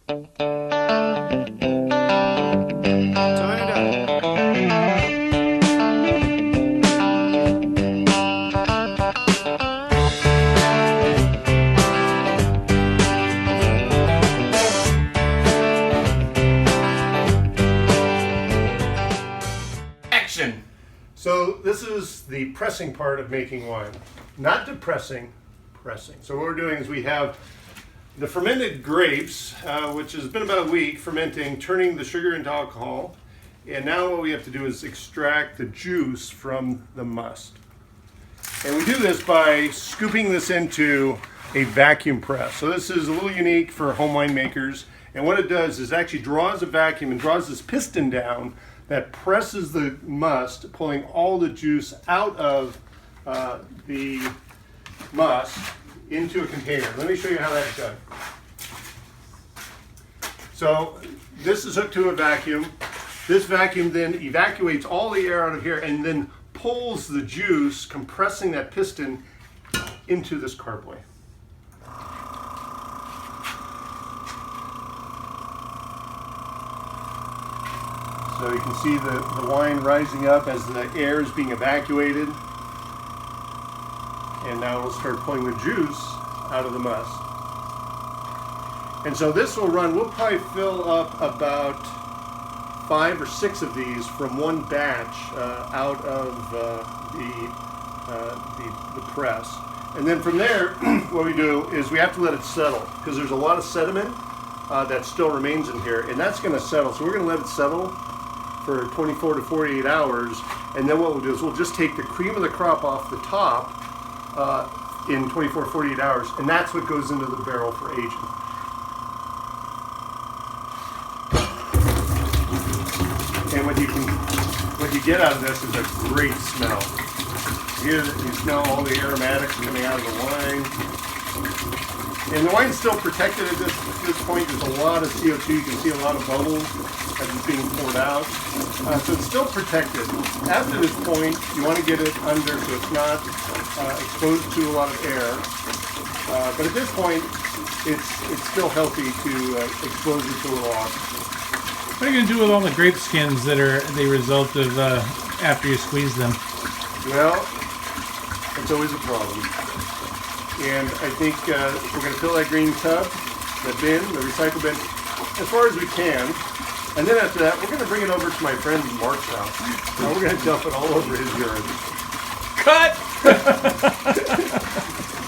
Action! So this is the pressing part of making wine. Not depressing, pressing. So what we're doing is we have the fermented grapes, which has been about a week fermenting, turning the sugar into alcohol. And now what we have to do is extract the juice from the must. And we do this by scooping this into a vacuum press. So this is a little unique for home winemakers. And what it does is actually draws a vacuum and draws this piston down that presses the must, pulling all the juice out of the must into a container. Let me show you how that's done. So this is hooked to a vacuum. This vacuum then evacuates all the air out of here and then pulls the juice, compressing that piston into this carboy. So you can see the wine rising up as the air is being evacuated. And now we'll start pulling the juice out of the must. And so this will run, we'll probably fill up about 5 or 6 of these from one batch out of the press. And then from there, what we do is we have to let it settle because there's a lot of sediment that still remains in here, and that's going to settle. So we're going to let it settle for 24 to 48 hours, and then what we'll do is we'll just take the cream of the crop off the top in 24 to 48 hours, and that's what goes into the barrel for aging. And what you get out of this is a great smell. Here you smell all the aromatics coming out of the wine. And the wine's still protected at this point. There's a lot of CO2. You can see a lot of bubbles as it's being poured out. So it's still protected. After this point, you want to get it under so it's not exposed to a lot of air. But at this point, it's still healthy to expose it to a little oxygen. What are you going to do with all the grape skins that are the result of after you squeeze them? Well, it's always a problem. And I think we're going to fill that green tub, the bin, the recycle bin, as far as we can. And then after that, we're going to bring it over to my friend Mark's house. Now we're going to dump it all over his urine. Cut!